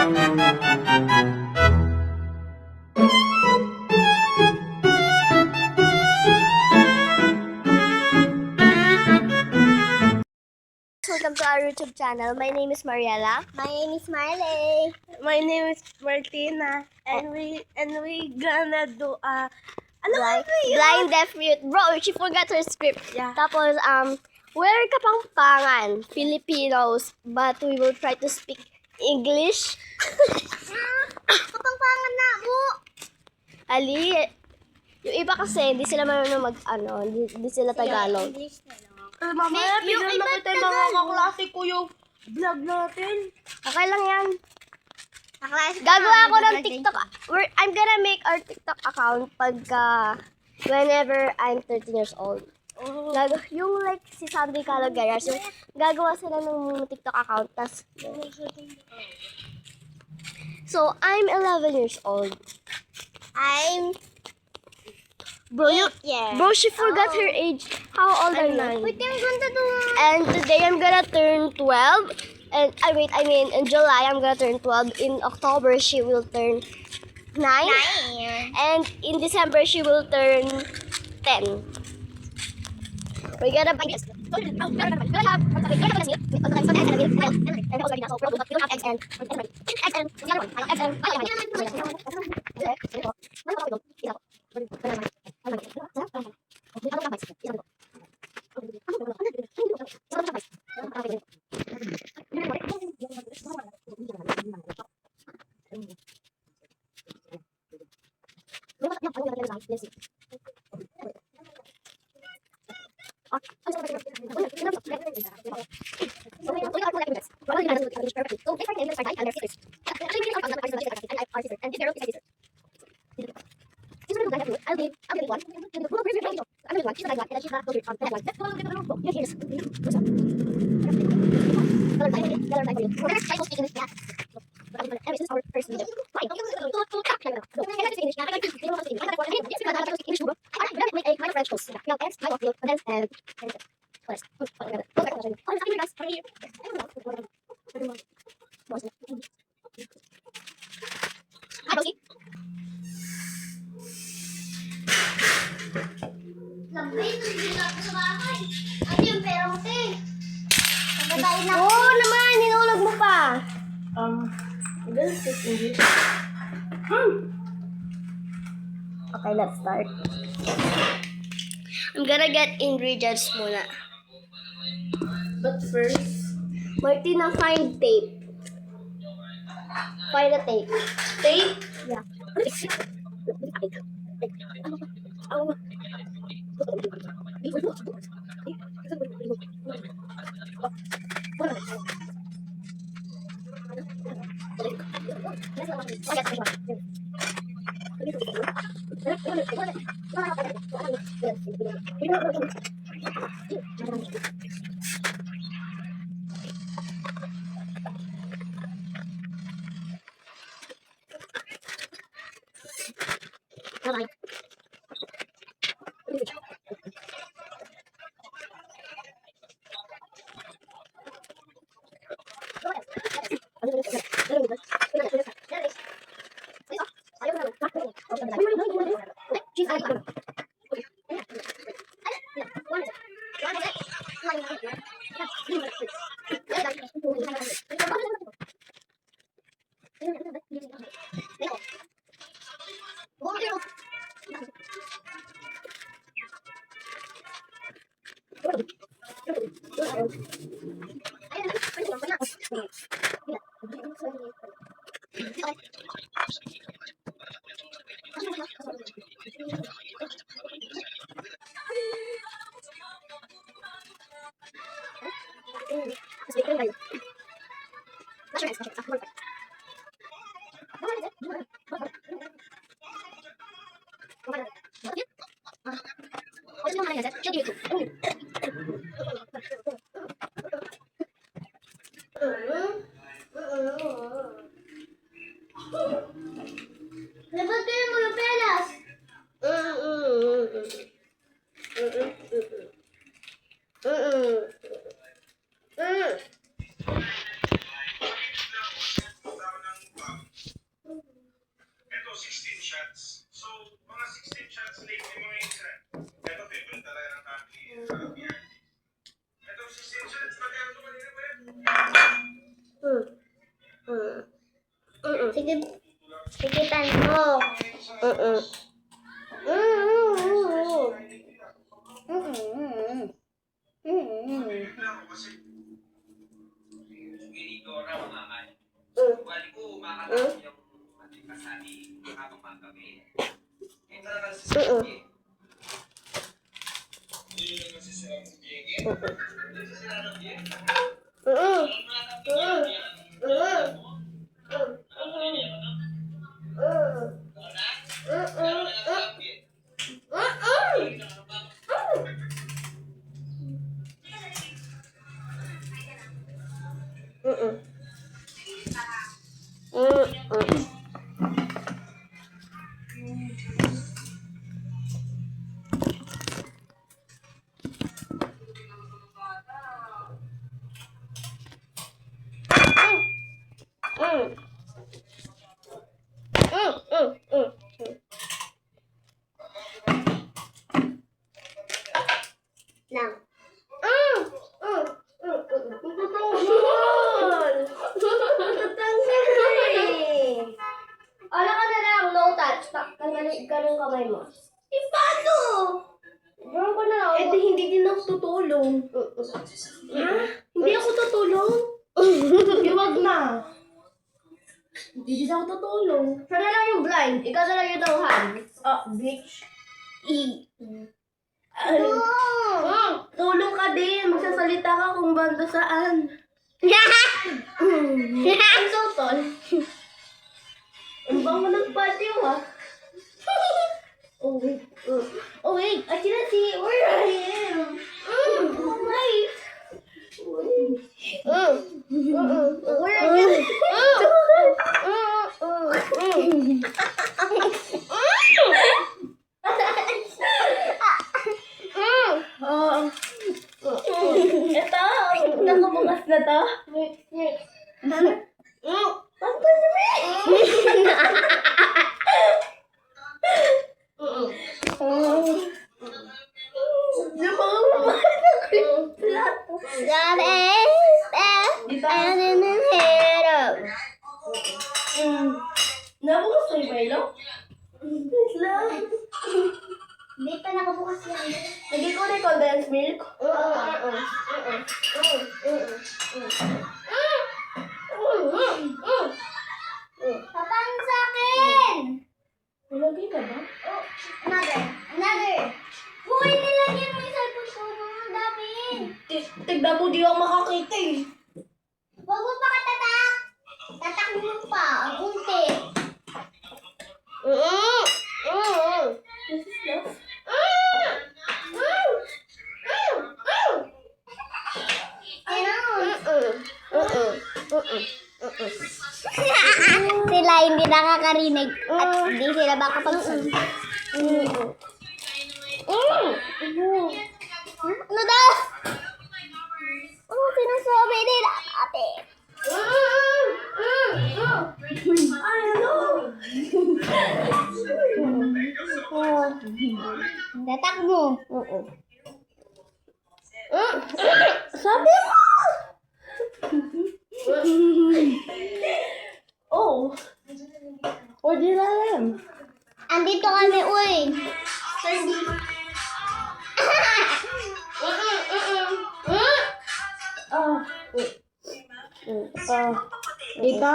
Welcome to our YouTube channel. My name is Mariela. My name is Marley. My name is Martina, and we gonna do a Blind deaf mute. Bro, she forgot her script. Yeah. Tapos, we're Kapampangan, Filipinos, but we will try to speak English. Kapangpangan na mo. Ali, yung iba kasi, hindi sila marunong hindi sila Tagalog. English na lang. mamaya Yung bigyan iba nakita yung mga Tagalog. kaklase ko yung vlog natin. Okay lang yan. Naklase ka Gagawa na, ako ng mag-birthday TikTok. I'm gonna make our TikTok account whenever I'm 13 years old. Oh. Yung like si Sandy Calogayas, yung gagawa sila ng TikTok account. So, I'm 11 years old. I'm Bro, bro, she forgot her age. How old are you? Wait, I'm gonna do And today I'm gonna turn 12. And in July I'm gonna turn 12. In October she will turn 9. 9. And in December she will turn 10. We're gonna buy this. Ano yung pera mo, te? Pagkatayin na. Oo naman, hinulog mo pa. This is English. Okay, let's start. I'm gonna get ingredients muna. But first, Martina, find tape. Find the tape. tape. Yeah. Labat ko yung mga pelas. Sige, sikitan mo. Lang. Ala ka na lang, no touch. Tanggalin ka ng kamay mo. Paano? Gawin ko na lang. Eh di hindi din ako tutulong. Ha? Hindi ako tutulong? Iwag na. Hindi din ako tutulong. Siya na lang yung blind. Ikaw na lang yung tauhan. Bitch. Tulong ka din. Magsasalita ka kung banda saan. Ang sotol. Ang bang mo nagpatiw ha? Oh wait. Oh wait. I cannot see where I am. Oh wait. Where I am? Ito, nakabukas na to. Nabukas na yung Milo? Wait lang. Hindi pa nakabukas yan. Lagi ko na condensed milk. Paano sa akin? Nilagay ka ba? Oh, another. Uy, nilagyan mo yung cellphone ko. Ang dami. Tignan mo, di ako makakita eh. Huwag mo pa katatak. Tatak mo pa. Ang unti. This is love. Sila hindi nakakarinig at hindi sila makapagsalita. Ano daw? Ano sinasabi nila ate? Tatak mo. Sabi mo! Oh. Or di alam. Andito kami, uy. Ika?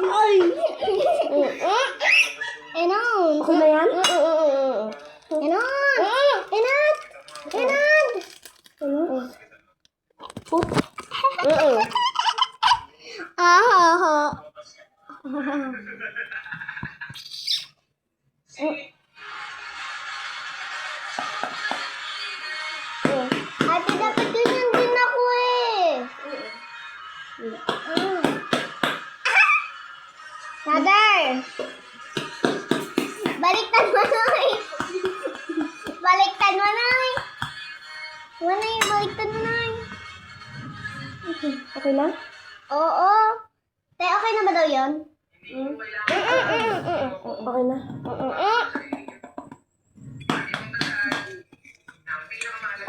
Ay! Enon. Okay na yan? Enon. Enad. Enad. Ah. Ate, dapat ganyan din ako eh. Mother! Baliktad mo na eh. Baliktad mo na eh. Baliktad mo na eh. Okay na? Oo. Te, okay na ba daw yun? Okay na.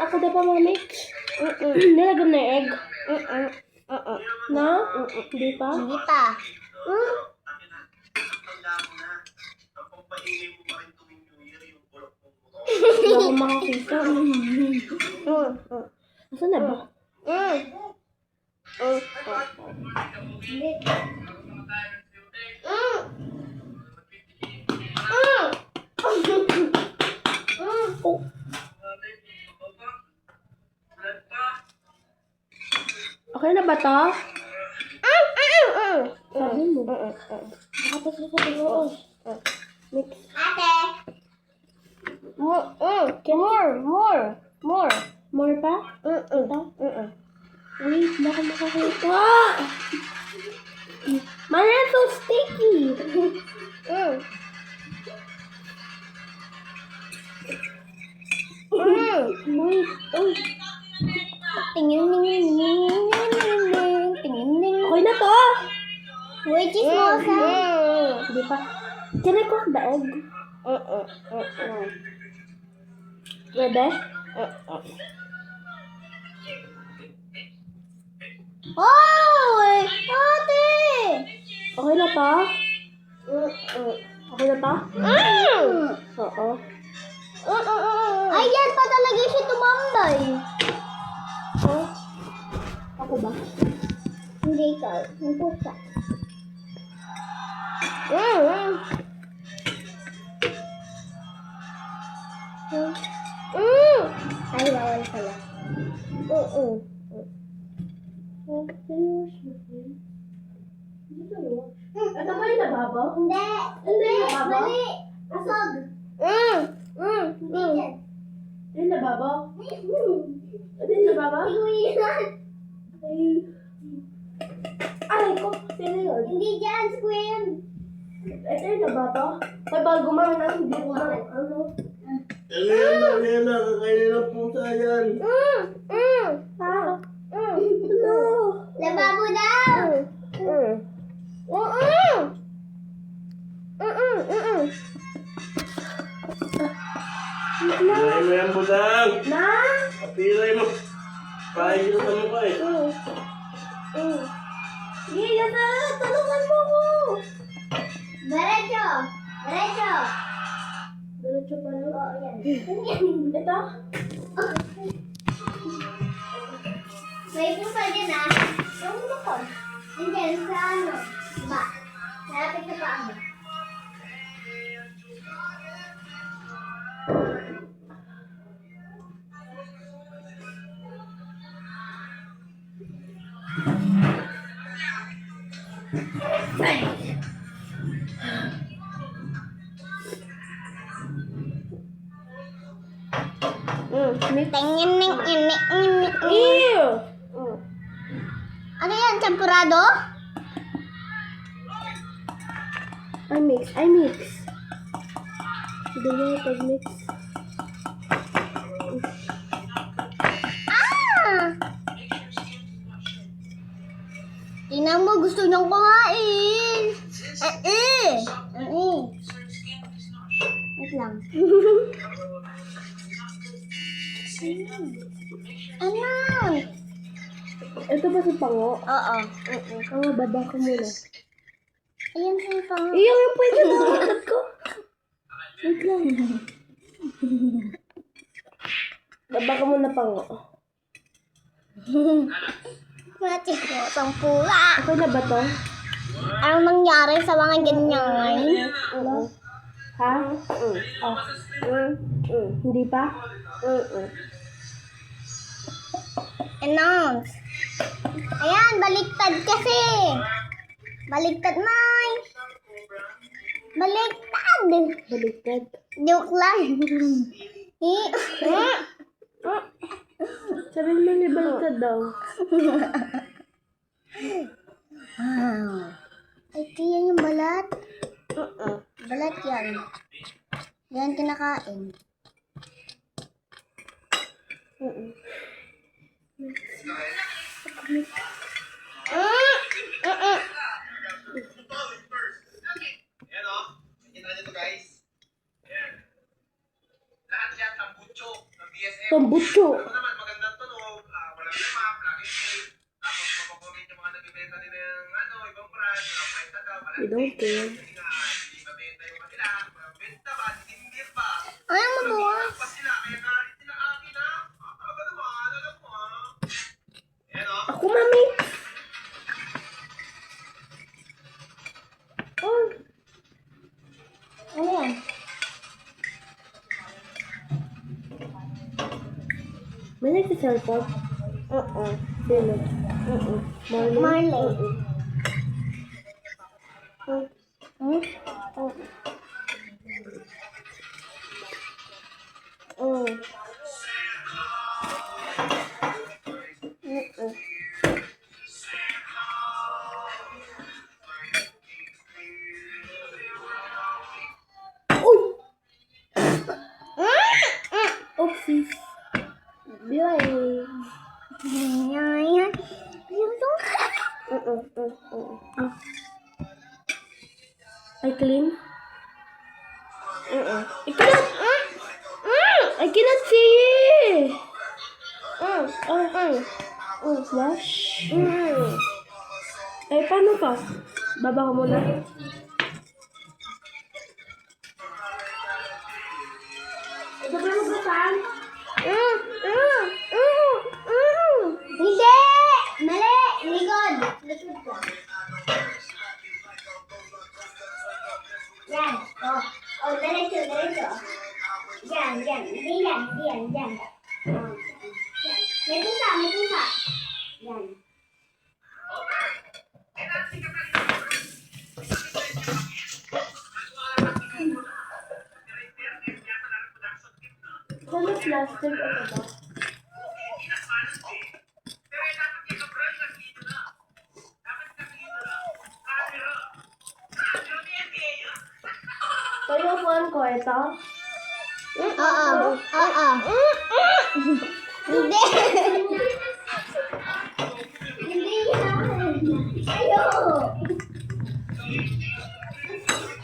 Ako daw pa, mami. Nilagyan na yung egg. Na? Hindi pa? Hindi pa. Wala akong makakita. Asan na ba? Oh. Okay na ba to? Sabi mo. Nakapasok sa tinuos. Mix. Ate. More. More pa? Ito? Wait, baka makakita. Maya, so sticky. Wait, oh. Okay na to. Wait, chismosa. Hindi pa. Can I cook the egg? Pwede? Hoy! Ate! Okay na to? Okay na to? Oo. Ay, yan pa talaga siya tumambay. Oh. Ako ba? Hindi ikaw. Yung pusa. Ay, bawal pala. Ito ba yung nababaw? Hindi. Hindi, baba? Mali. Asog. Hindi yan. Yung nababaw? Ito yung nababaw? Hindi yan. Ay, ko. Sino yun? Hindi dyan. Square. Ito yung nababaw? May bago man na hindi ko na ano. Yan na, kakainin ng pusa yan. Ah. No. Lababo daw. Pilay mo yan, budang. Na? Pilay mo. Pahay kita sa mukha eh. Iya na. Tulungan mo ko. Diretso. Diretso. Diretso pa lang. Oo, yan. Ito? May pusa dyan ah. Yung lukon. Nandiyan sa ano. Ba. Lapit sa paa mo. Ew. Ano yan? Champurado? I mix. Hindi mo pag-mix. Tingnan mo, gusto niyang kumain. Wait lang. Ano? Ito ba si Pango? Oo. Pango, baba ko muna. Ayan siya pang... Iyo, yung pwede na ulat ko. Wait lang. Baba ka muna, Pango. Mati ko, isang pula. Okay na ba to? Anong nangyari sa mga ganyan? Ha? Oh. Hindi pa? Announce. Ayan, baliktad kasi. Baliktad, May. Baliktad. Baliktad. Joke lang. Sabi mo may baliktad daw. Ay, yan yung balat. Balat yan. Yan kinakain. Yan o. Nakita niyo to guys. Yan. Lahat yan, tambutso ng BSM. Tambutso. Ano naman, magandang tunog. Walang lamap, laging safe. nagbibenta din ng ano, ibang brand, benta daw, We don't care. kasi nga, hindi mabenta yung kanila, benta ba, hindi pa. Ay, ang mabukas. Pa sila, kaya galit sila akin ha. Talaga naman, alam mo ha. Ayan o. Ako, mami. Oh. Ano yan? May nagsiselfon? Oo. Sino? Oo. Marley? Marley. Hmm? Oh. Uy! Oopsies. Bye. Ah. I clean? I cannot. I cannot see. Wash. Eh, paano pa? Baba ko muna. Ito ba magbukan? Hindi! Mali! Likod! Likod ka. Yan. Oh. Oh, diretso, diretso. Yan, yan. Hindi yan, hindi yan, yan. Oh. Yan. May pusa, may pusa. Yan. Ano plastic o ba? Tayo ko ito. Oo. Hindi! Hindi yan! Ayo!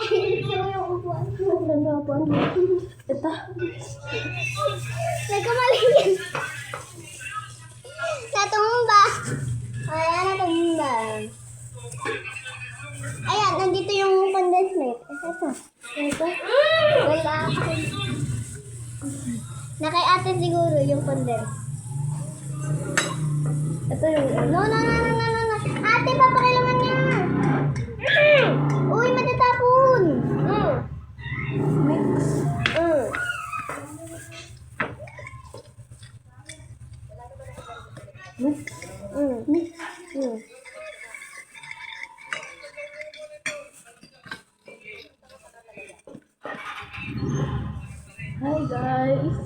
Ito yung upuan ko. Nanapan. Ito. Nagkamalingin. Natumba. Ayan, natumba. Ayan, nandito yung condensed milk. Ito. Ito. Wala. Na kay ate siguro yung condensed. Ito yung No. Ate, papakilaman niya. Uy, matatapon. mix. Mix. Hi guys.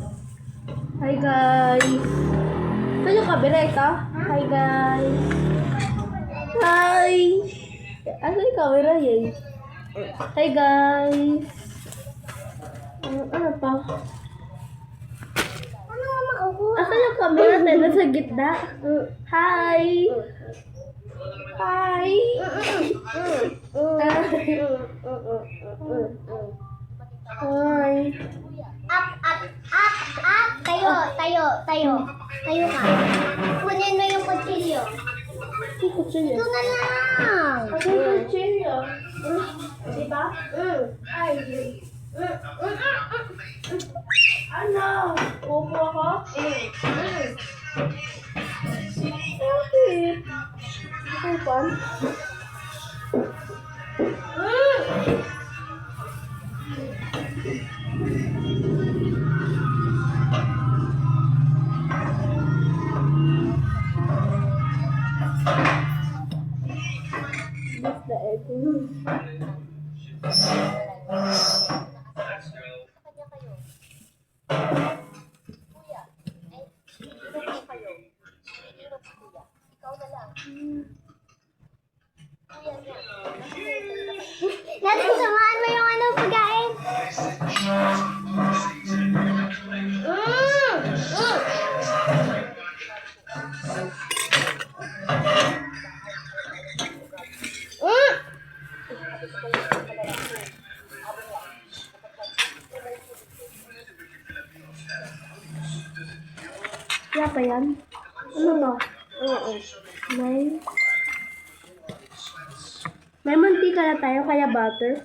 Hi guys. Ito yung kabila ito. Hi guys. Hi. Ano yung camera yun? Hi guys. Ano pa? Ano nga makukuha? Asan yung camera tayo nasa gitna? Hi. Hi. Hi. Up. Tayo. Tayo ka. Kunin mo yung kutsilyo. Ang kutsilyo. Ito na lang. Ang kutsilyo. Diba? Ay. Ano? Upo ako? Bakit? Upan? That's the egg. Natin samahan mo yung ano pagkain. Kaya pa yan? Ano ba? May May mantika na tayo, kaya butter.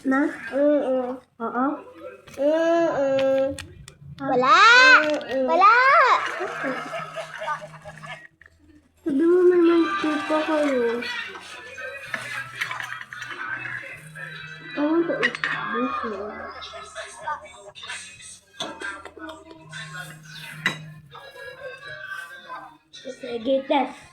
Na? Oo. Wala! Wala! Sabi mo may mantika kayo. I want to eat this one. Sige, test.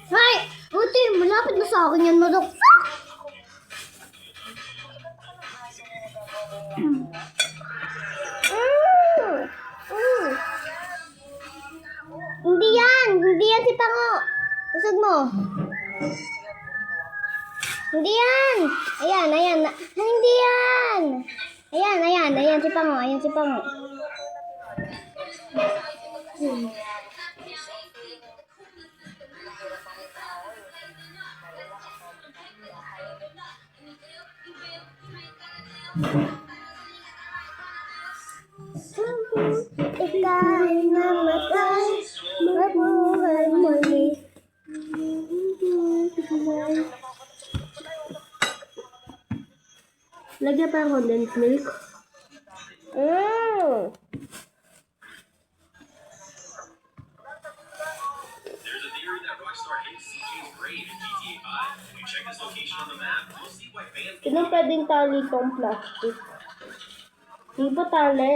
Hay! Buti, malapit na sa akin yan, madok. Hindi yan! Hindi yan si Pango! Usog mo! Hindi yan! Ayan, ayan. Hindi yan! Ayan, ayan. Ayan si Pango. Ayan si Pango. Ikaw ay namatay, mabuhay muli. Lagyan pa ng condensed milk. There's a theory that Rockstar hit CJ's grave in GTA 5. If you check this location on the map, you'll see why fans Hindi pwedeng tali itong plastic. Di pa tali.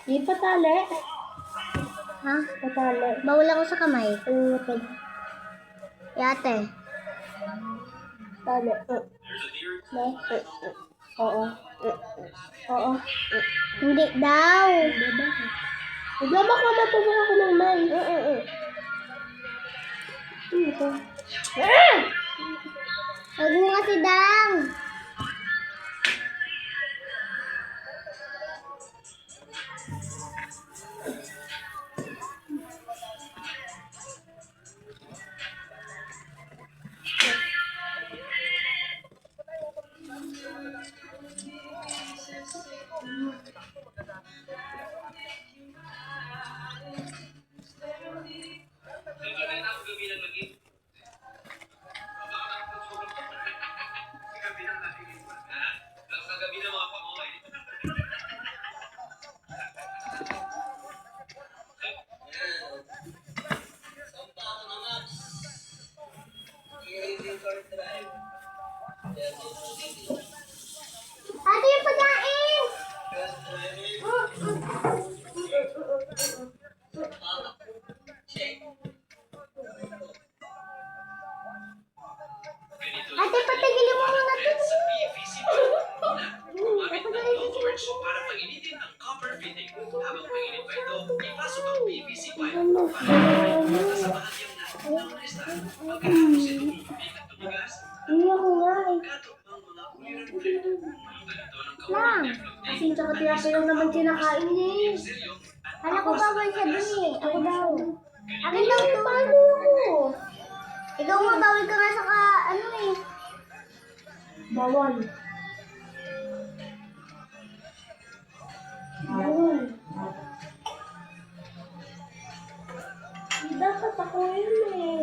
Di pa tali. Ha? Patali. Bawal ako sa kamay. Oo, pag Yate. tali. there's a theory No? Oo. Oo. Hindi daw. Naglabak naman ito sa ako ng may. Ito. Huwag mo kasi dang. kagabi ng mga pangoy. Ate, yung pagkain! Ate, patigilin mo muna ito. Gumamit ng low torch para painitin ang copper fitting. Habang painit pa ito, ipasok ang PVC pipe para sa bahagyang ng kristal. Pagkatapos ito lumubig at tumagas, Hindi ako nga eh. katok ang mga uliran-uliran. Ganito ng Lang. kawalan ng Kasi tsaka tilapia lang naman kinakain niya eh. silyo at Alam ko bawal siya dun eh. Ako daw. Akin Hindi daw ako to. paano ako. Ikaw nga bawal ka nga sa ano eh. Bawal. Bawal. Dapat ako yun eh.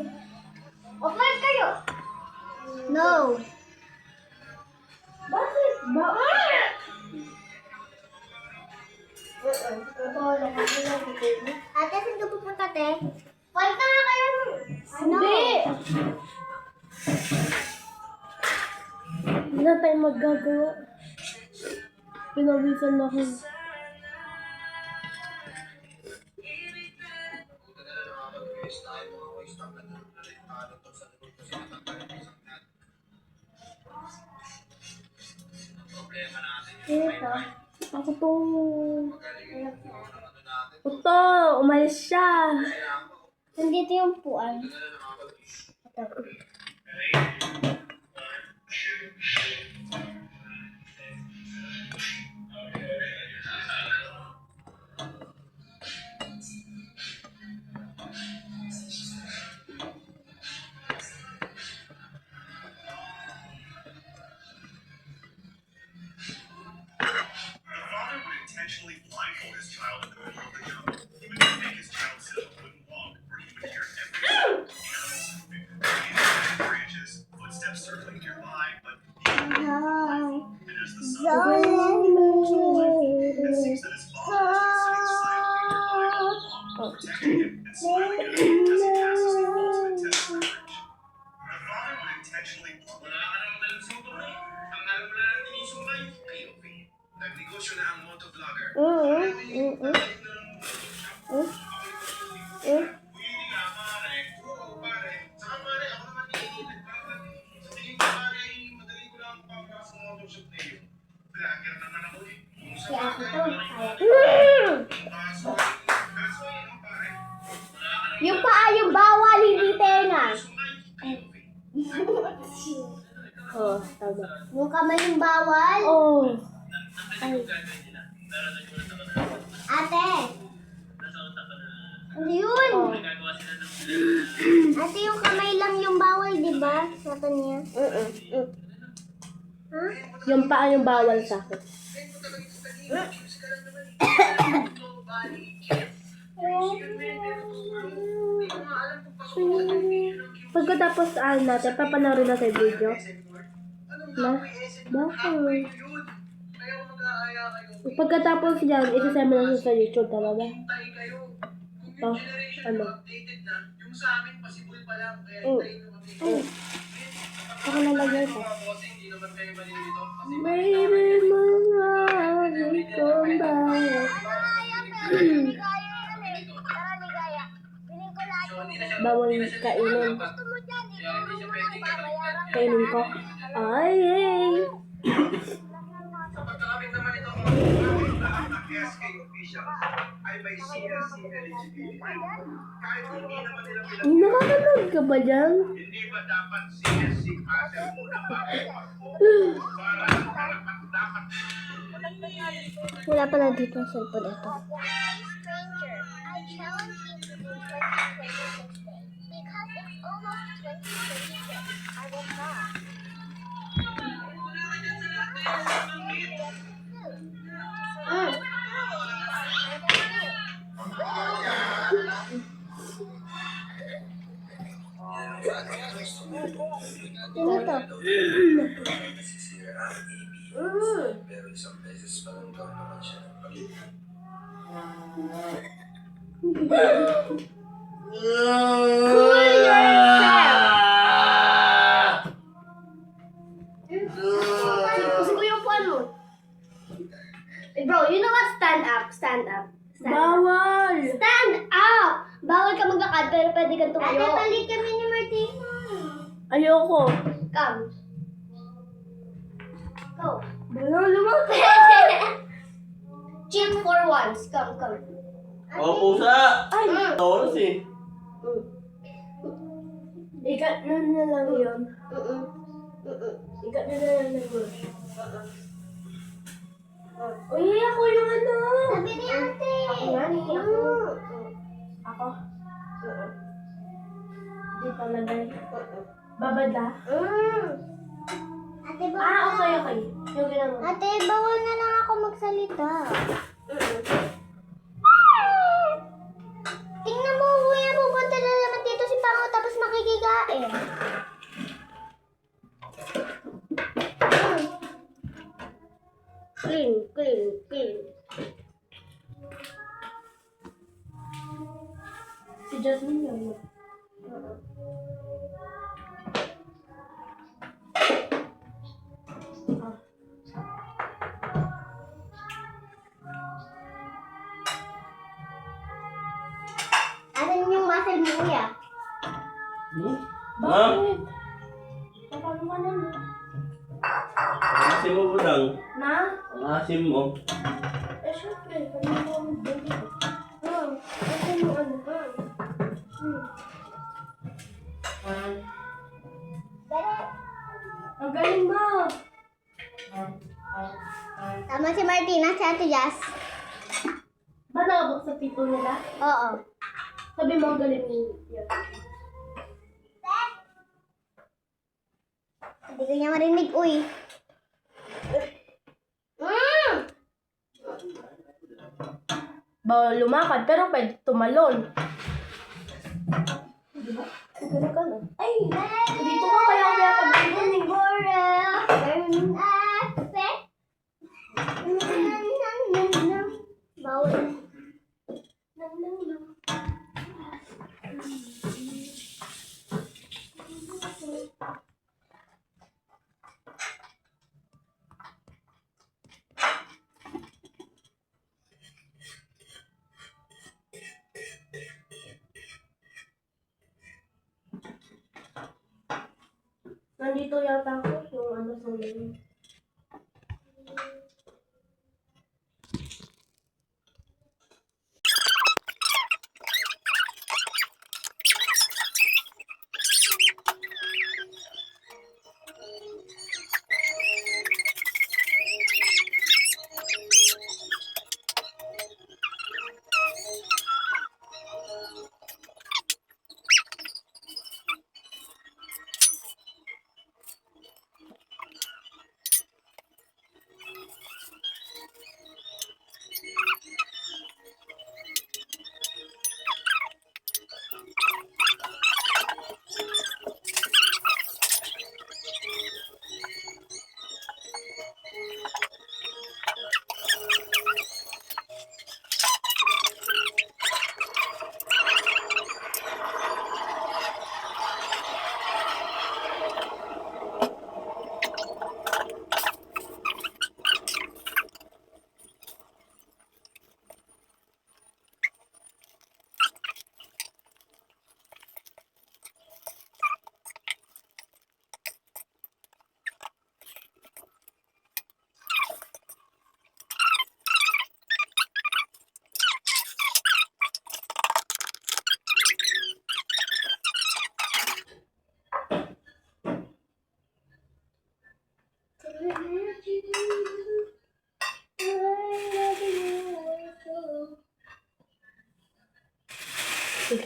Offline kayo. No. Bakit? Bawal! Ate, saan ka pupunta, te? Wala ka nga kayo. Ano? Hindi! Hindi na tayo maggagawa. Pinawisan ako. problema natin Ito. Ako to. Ito, umalis siya. Nandito yung puan. Yung paa yung bawal, hindi tenga. Oh, tama. Yung kamay yung bawal. Oh. Ate. Ano yun? Oh. Ate, yung kamay lang yung bawal, di ba? Sa niya. Ha? Yung paa yung bawal sa akin. Pagkatapos natin, papanoorin natin yung video. Na? Bakit? Pagkatapos yan, isasama na siya sa YouTube, tama ba? Ito, ano? Yung sa amin, possible pa lang. Kaya Oh. hintayin nyo kami. Ako nalagay ko. Mga bossing, hindi naman kayo malilito. Kasi Baby, marami kong bahay. Bawal kainin. Kainin ko. Ay, ay. sa pagkakabit naman ito, lahat ng SK officials ay may CSC eligibility. Kahit hindi naman nila Nakakanood ka ba dyan? hindi ba dapat CSC passer muna bago mag-book? Para dapat Wala pala dito ang cellphone ito. Stranger, I challenge you to do 2026 day because it's almost 2026. I will not. Ano to? pero isang beses pa lang daw naman siya ng pag-ibig. Gusto ko yung phone mo. Bro, you know what? Stand up. Stand up. Stand up. Bawal! Stand up! Bawal ka maglakad, pero pwede kang Ate, tumayo. palit kami ni Martina. Ayoko. Come. Go. Bawal lumaki. Chill for once. Come, come. Oh, pusa! Ay! Oras eh. Ikat na lang yun. Ikat na lang yun. Uy, ako yung ano! Sabi ni ate. Ako nga ni, ako. Ako. Di palagay. Babada. Ate, bawal. Ah, okay, okay. Yung ginawa. Ate, bawal na lang ako magsalita. Tingnan mo, kuya, pupunta na naman dito si Pango tapos makikigain. Clean, clean, clean. Si Jasmine yun. Asan yung muscle mo, kuya? Hmm? Ha? Bakit? Paano ka na no? Asim mo po lang. Na? Asim mo. Eh, syempre. Kanina ko ang baby ko. Ito yung ano. Ang galing mo! Tama si Martina, si Ate Jazz. Ba nakabok sa people nila? Oo. Sabi mo ang galing mo yun. Hindi ko niya marinig, uy. Bawal lumakad, pero pwede tumalon. Diba? Ganun ka na. Ay! Dito ka kaya kaya pag-ibon. Bawal. Nandito yata ako yung ano sa loob.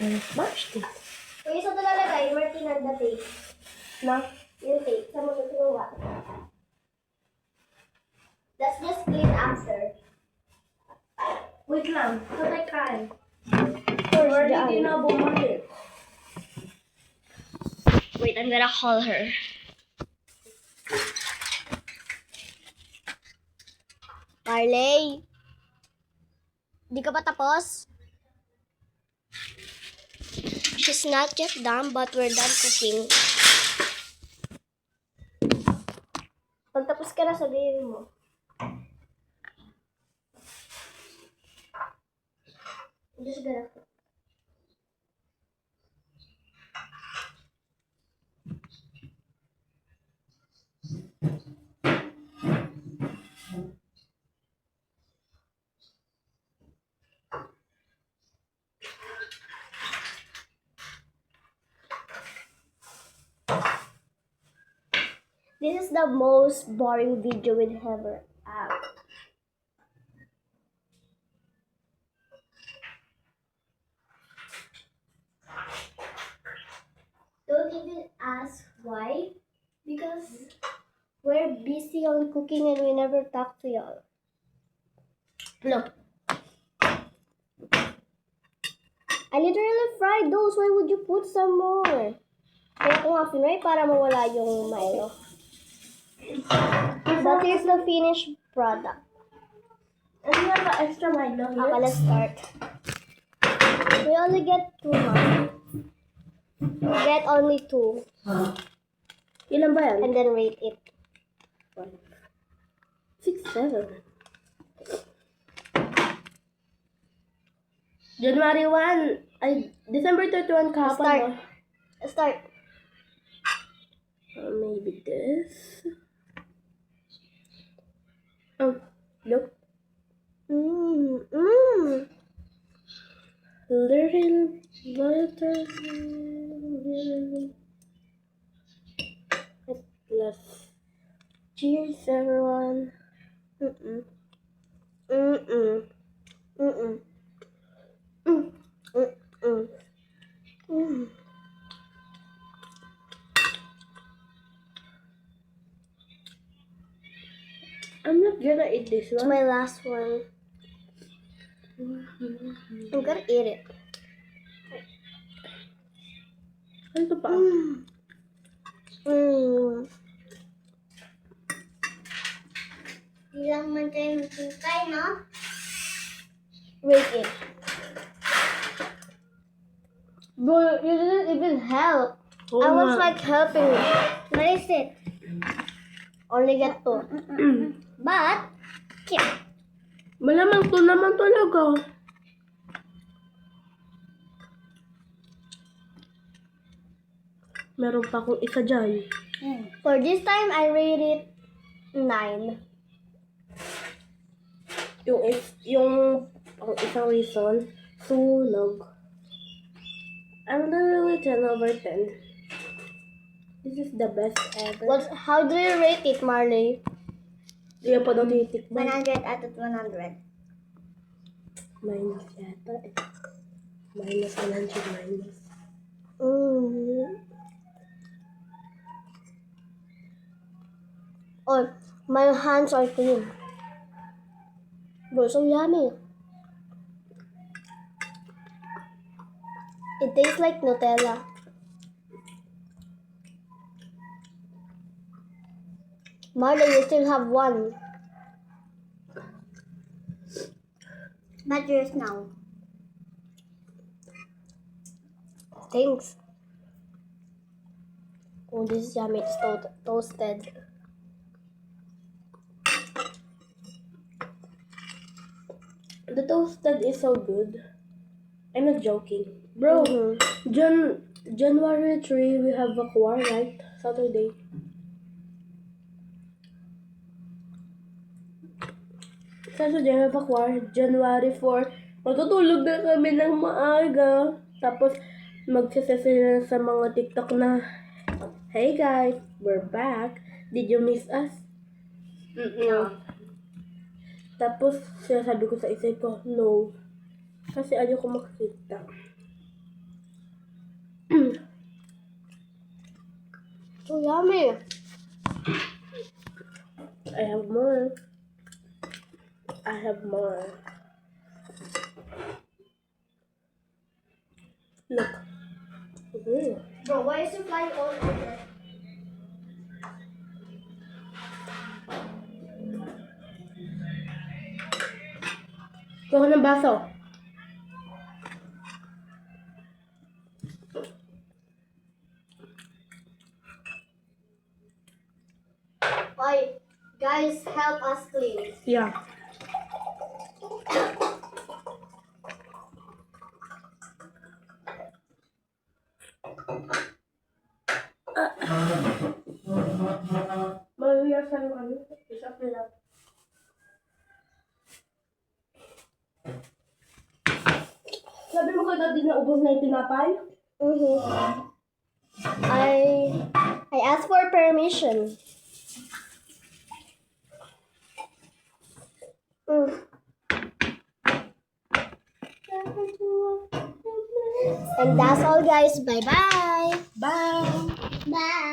Smash it. Kung isa ito lalagay, Martina the tape. Na? Yung tape, sa mga tuwa. Let's just clean after. Wait lang. Patay kain. First, Already dyan. din na bumalik. Wait, I'm gonna call her. Marley? Di ka pa tapos? She's not yet done, but we're done cooking. Pag tapos ka na, sabihin mo. I'm just gonna cook. This is the most boring video we've ever had. Don't even ask why. Because we're busy on cooking and we never talk to y'all. Look. I literally fried those. Why would you put some more? Kaya ko nga finry para mawala yung Milo. That is the finished product. Ano nga ba extra Milo? Okay, let's start. We only get 2 now. Get only 2. Ilan ba yan? And then rate it. 6, 7. January 1. Ay, December 31 kahapon. Start. no? Start. Maybe this. Oh, look. Mmm. Mmm. Little. Let's. Cheers, everyone. Mm-mm. Mm-mm. Mm-mm. Mm. Mm-mm. Mm. I'm not gonna eat this It's one. my last one. I'm gonna eat it. Ano pa? Mmm. Hindi lang man tayo magkukay, no? Rate it. Bro, you didn't even help. Oo I was nga. like helping you. What is it? Only get 2. But, yeah. Malamang to naman talaga. Meron pa akong isa dyan. For this time, I rate it 9. Yung ang isang reason, sunog. I'm literally 10 over 10. This is the best ever. How do you rate it, Marley? Di pa daw titikman. 100 out of 100. Minus yata eh. Minus 100 minus. Mm. Oh, my hands are clean. Bro, so yummy. It tastes like Nutella. Marley, you still have 1. But yours now. Thanks. Oh, this is yummy. It's toasted. The toasted is so good. I'm not joking. Bro, January 3, we have a quar, right? Saturday. Saturday, we have a quar. January 4, matutulog na kami ng maaga. Tapos, magsasasa na sa mga TikTok na, hey guys, we're back. Did you miss us? No. Tapos, sinasabi ko sa isip ko, no. Kasi ayaw ko makita. So yummy. I have more. I have more. Look. Bro, why is it flying all over? Kuha ng baso. Why? Guys, help us clean. Yeah. Maluya sa yung ano? Isa lang. Sabi mo kaya din na ubos na yung tinapay? I asked for permission. And that's all, guys. Bye bye. Bye! Bye.